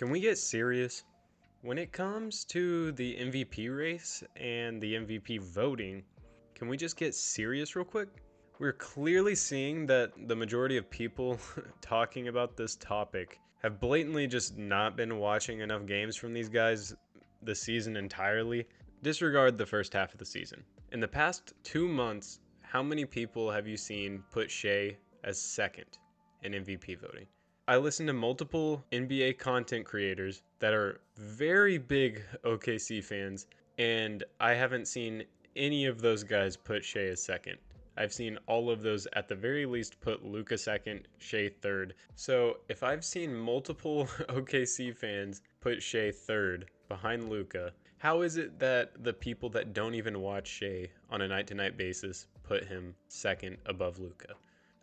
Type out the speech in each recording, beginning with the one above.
Can we get serious? When it comes to the MVP race and the MVP voting, can we just get serious real quick? We're clearly seeing that the majority of people talking about this topic have blatantly just not been watching enough games from these guys this season entirely. Disregard the first half of the season. In the past 2 months, how many people have you seen put Shea as second in MVP voting? I listen to multiple NBA content creators that are very big OKC fans, and I haven't seen any of those guys put Shea as second. I've seen all of those at the very least put Luka second, Shea third. So if I've seen multiple OKC fans put Shea third behind Luka, how is it that the people that don't even watch Shea on a night-to-night basis put him second above Luka?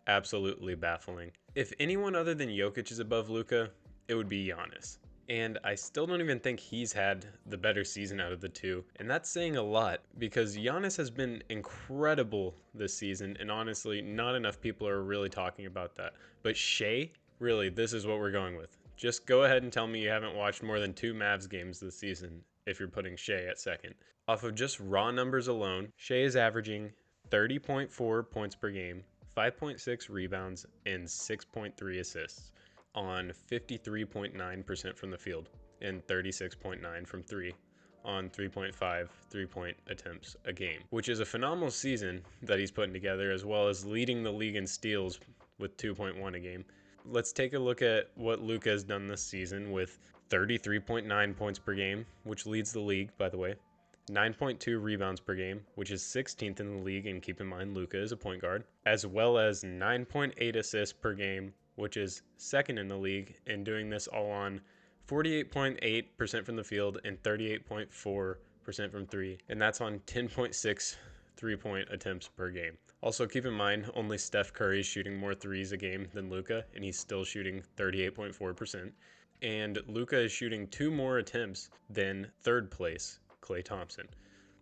Absolutely baffling. If anyone other than Jokic is above Luka, it would be Giannis. And I still don't even think he's had the better season out of the two. And that's saying a lot because Giannis has been incredible this season. And honestly, not enough people are really talking about that. But Shea, really, this is what we're going with. Just go ahead and tell me you haven't watched more than 2 Mavs games this season if you're putting Shea at second. Off of just raw numbers alone, Shea is averaging 30.4 points per game, 5.6 rebounds, and 6.3 assists on 53.9% from the field and 36.9 from 3 on 3.5 3-point attempts a game, which is a phenomenal season that he's putting together, as well as leading the league in steals with 2.1 a game. Let's take a look at what Luka has done this season with 33.9 points per game, which leads the league, by the way. 9.2 rebounds per game, which is 16th in the league, and keep in mind Luka is a point guard, as well as 9.8 assists per game, which is second in the league, and doing this all on 48.8% from the field and 38.4% from 3, and that's on 10.6 3-point attempts per game. Also, keep in mind, only Steph Curry is shooting more threes a game than Luka, and he's still shooting 38.4%. And Luka is shooting 2 more attempts than third place Klay Thompson,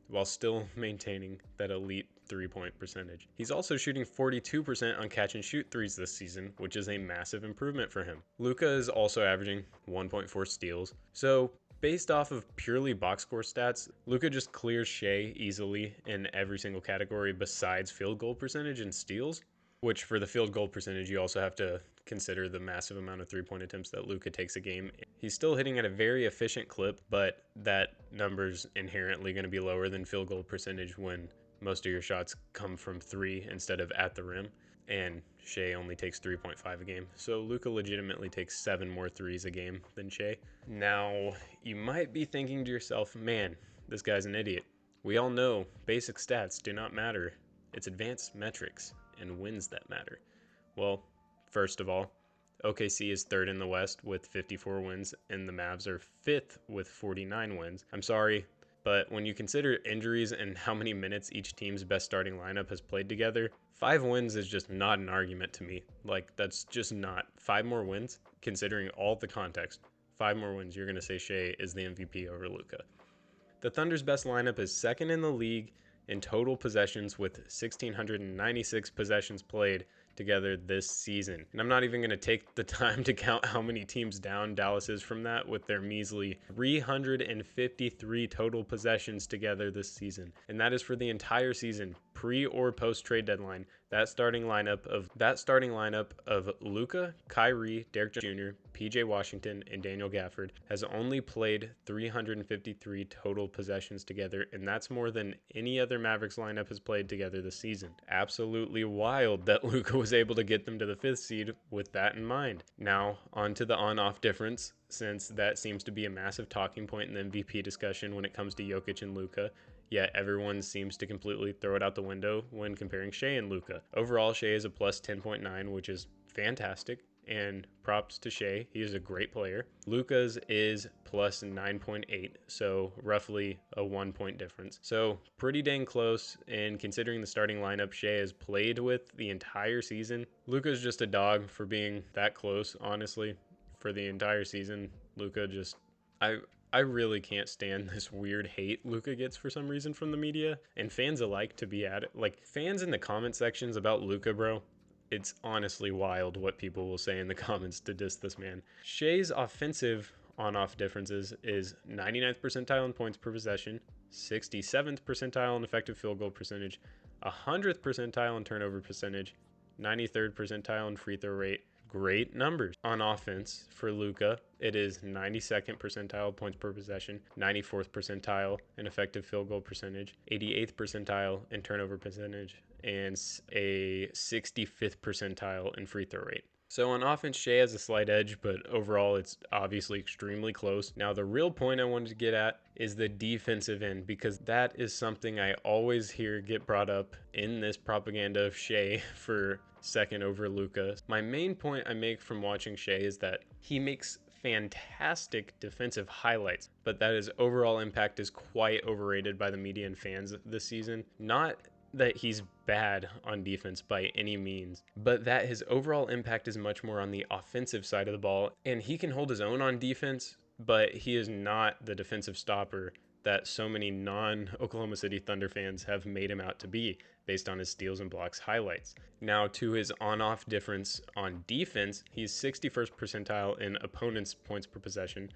while still maintaining that elite 3-point percentage. He's also shooting 42% on catch and shoot threes this season, which is a massive improvement for him. Luka is also averaging 1.4 steals. So based off of purely box score stats, Luka just clears Shea easily in every single category besides field goal percentage and steals, which for the field goal percentage, you also have to consider the massive amount of 3-point attempts that Luka takes a game. He's still hitting at a very efficient clip, but that number's inherently going to be lower than field goal percentage when most of your shots come from 3 instead of at the rim, and Shea only takes 3.5 a game. So Luka legitimately takes 7 more threes a game than Shea. Now, you might be thinking to yourself, man, this guy's an idiot. We all know basic stats do not matter. It's advanced metrics and wins that matter. Well, first of all, OKC is third in the West with 54 wins, and the Mavs are fifth with 49 wins. I'm sorry, but when you consider injuries and how many minutes each team's best starting lineup has played together, 5 wins is just not an argument to me. Like, that's just not. 5 more wins, considering all the context, 5 more wins, you're going to say Shea is the MVP over Luka. The Thunder's best lineup is second in the league in total possessions with 1,696 possessions played together this season. And I'm not even going to take the time to count how many teams down Dallas is from that with their measly 353 total possessions together this season. And that is for the entire season, pre or post trade deadline. That starting lineup of Luka, Kyrie, Derek Jr., PJ Washington, and Daniel Gafford has only played 353 total possessions together, and that's more than any other Mavericks lineup has played together this season. Absolutely wild that Luka was able to get them to the 5th seed with that in mind. Now, on to the on-off difference, since that seems to be a massive talking point in the MVP discussion when it comes to Jokic and Luka. Yet everyone seems to completely throw it out the window when comparing Shea and Luka. Overall, Shea is a plus 10.9, which is fantastic, and props to Shea. He is a great player. Luka's is plus 9.8, so roughly a 1-point difference. So pretty dang close, and considering the starting lineup Shea has played with the entire season, Luka's just a dog for being that close, honestly. For the entire season, Luka just... I really can't stand this weird hate Luka gets for some reason from the media and fans alike to be at it. Like, fans in the comment sections about Luka, bro, it's honestly wild what people will say in the comments to diss this man. Shea's offensive on-off differences is 99th percentile in points per possession, 67th percentile in effective field goal percentage, 100th percentile in turnover percentage, 93rd percentile in free throw rate. Great numbers. On offense for Luka, it is 92nd percentile points per possession, 94th percentile in effective field goal percentage, 88th percentile in turnover percentage, and a 65th percentile in free throw rate. So on offense, Shea has a slight edge, but overall it's obviously extremely close. Now the real point I wanted to get at is the defensive end, because that is something I always hear get brought up in this propaganda of Shea for second over Luka. My main point I make from watching Shea is that he makes fantastic defensive highlights, but that his overall impact is quite overrated by the media and fans this season. Not that he's bad on defense by any means, but that his overall impact is much more on the offensive side of the ball, and he can hold his own on defense, but he is not the defensive stopper that so many non-Oklahoma City Thunder fans have made him out to be based on his steals and blocks highlights. Now, to his on-off difference on defense, he's 61st percentile in opponents' points per possession,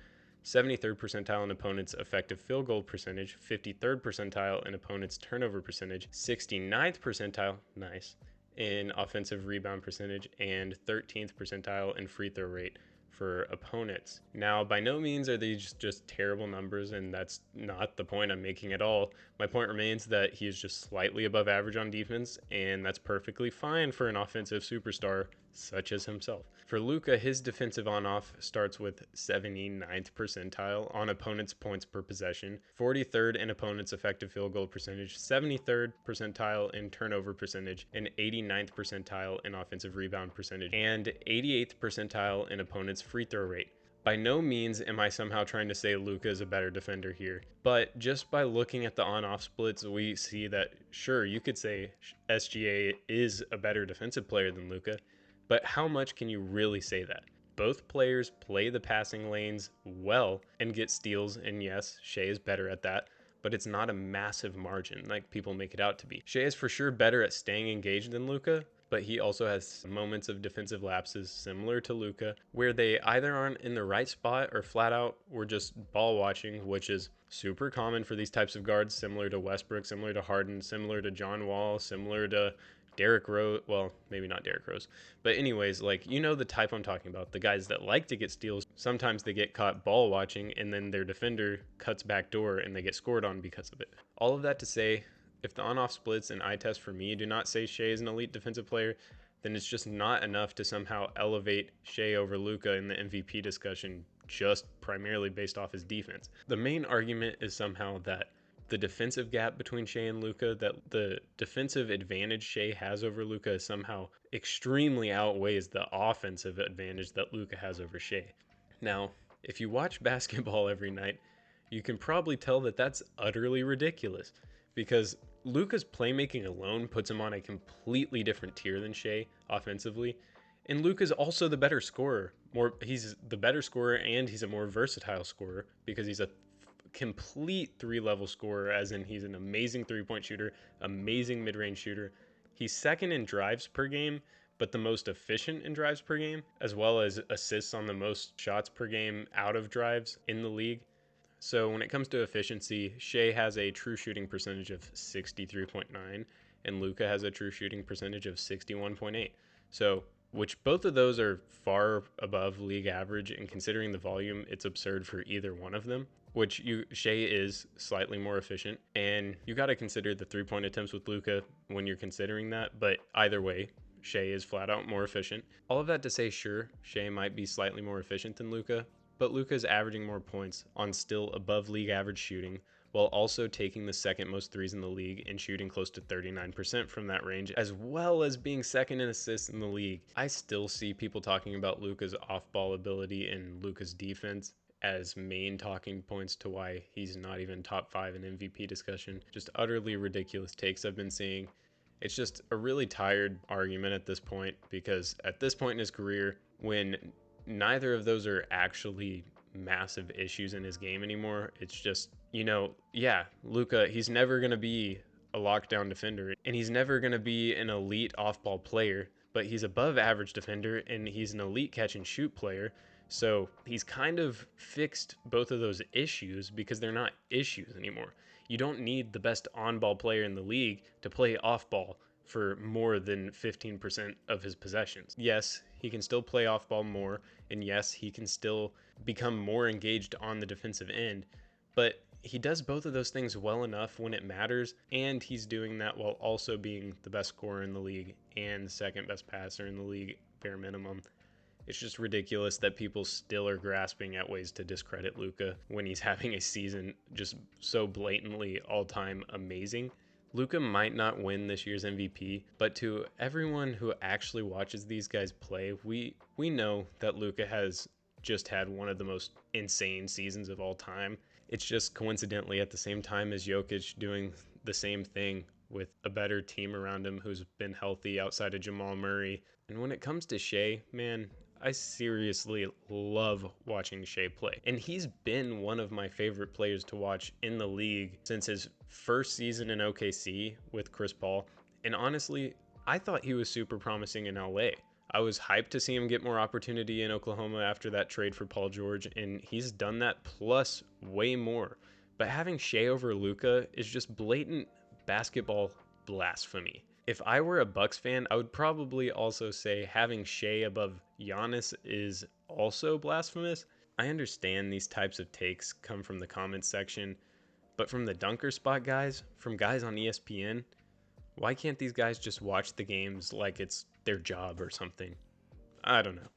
73rd percentile in opponents' effective field goal percentage, 53rd percentile in opponents' turnover percentage, 69th percentile, nice, in offensive rebound percentage, and 13th percentile in free throw rate for opponents. Now, by no means are these just terrible numbers, and that's not the point I'm making at all. My point remains that he is just slightly above average on defense, and that's perfectly fine for an offensive superstar such as himself. For Luka, his defensive on-off starts with 79th percentile on opponents' points per possession, 43rd in opponents' effective field goal percentage, 73rd percentile in turnover percentage, and 89th percentile in offensive rebound percentage, and 88th percentile in opponents' free throw rate. By no means am I somehow trying to say Luka is a better defender here, but just by looking at the on-off splits, we see that, sure, you could say SGA is a better defensive player than Luka, but how much can you really say that? Both players play the passing lanes well and get steals, and yes, Shea is better at that, but it's not a massive margin like people make it out to be. Shea is for sure better at staying engaged than Luka, but he also has moments of defensive lapses similar to Luka, where they either aren't in the right spot or flat out were just ball watching, which is super common for these types of guards, similar to Westbrook, similar to Harden, similar to John Wall, similar to Derrick Rose, well, maybe not Derrick Rose, but anyways, like, you know the type I'm talking about, the guys that like to get steals. Sometimes they get caught ball watching and then their defender cuts back door and they get scored on because of it. All of that to say, if the on-off splits and eye test for me do not say Shea is an elite defensive player, then it's just not enough to somehow elevate Shea over Luka in the MVP discussion just primarily based off his defense. The main argument is somehow that the defensive gap between Shea and Luka, that the defensive advantage Shea has over Luka somehow extremely outweighs the offensive advantage that Luka has over Shea. Now, if you watch basketball every night, you can probably tell that that's utterly ridiculous, because Luka's playmaking alone puts him on a completely different tier than Shea offensively. And Luka's also the better scorer. He's the better scorer, and he's a more versatile scorer because he's a complete three-level scorer, as in he's an amazing three-point shooter, amazing mid-range shooter. He's second in drives per game, but the most efficient in drives per game, as well as assists on the most shots per game out of drives in the league. So when it comes to efficiency, Shea has a true shooting percentage of 63.9, and Luka has a true shooting percentage of 61.8. So, which both of those are far above league average, and considering the volume, it's absurd for either one of them. Shea is slightly more efficient, and you got to consider the three-point attempts with Luka when you're considering that, but either way, Shea is flat out more efficient. All of that to say, sure, Shea might be slightly more efficient than Luka, but Luka is averaging more points on still above league average shooting, while also taking the second most threes in the league and shooting close to 39% from that range, as well as being second in assists in the league. I still see people talking about Luka's off-ball ability and Luka's defense as main talking points to why he's not even top 5 in MVP discussion. Just utterly ridiculous takes I've been seeing. It's just a really tired argument at this point, because at this point in his career, when neither of those are actually massive issues in his game anymore, it's just, yeah, Luka, he's never going to be a lockdown defender, and he's never going to be an elite off-ball player, but he's above average defender, and he's an elite catch and shoot player. So he's kind of fixed both of those issues because they're not issues anymore. You don't need the best on ball player in the league to play off ball for more than 15% of his possessions. Yes, he can still play off ball more, and yes, he can still become more engaged on the defensive end, but he does both of those things well enough when it matters, and he's doing that while also being the best scorer in the league and the second best passer in the league, bare minimum. It's just ridiculous that people still are grasping at ways to discredit Luka when he's having a season just so blatantly all-time amazing. Luka might not win this year's MVP, but to everyone who actually watches these guys play, we know that Luka has just had one of the most insane seasons of all time. It's just coincidentally at the same time as Jokic doing the same thing with a better team around him who's been healthy outside of Jamal Murray. And when it comes to Shea, man, I seriously love watching Shea play. And he's been one of my favorite players to watch in the league since his first season in OKC with Chris Paul. And honestly, I thought he was super promising in LA. I was hyped to see him get more opportunity in Oklahoma after that trade for Paul George, and he's done that plus way more. But having Shea over Luka is just blatant basketball blasphemy. If I were a Bucks fan, I would probably also say having Shea above Giannis is also blasphemous. I understand these types of takes come from the comments section, but from the dunker spot guys, from guys on ESPN, why can't these guys just watch the games like it's their job or something? I don't know.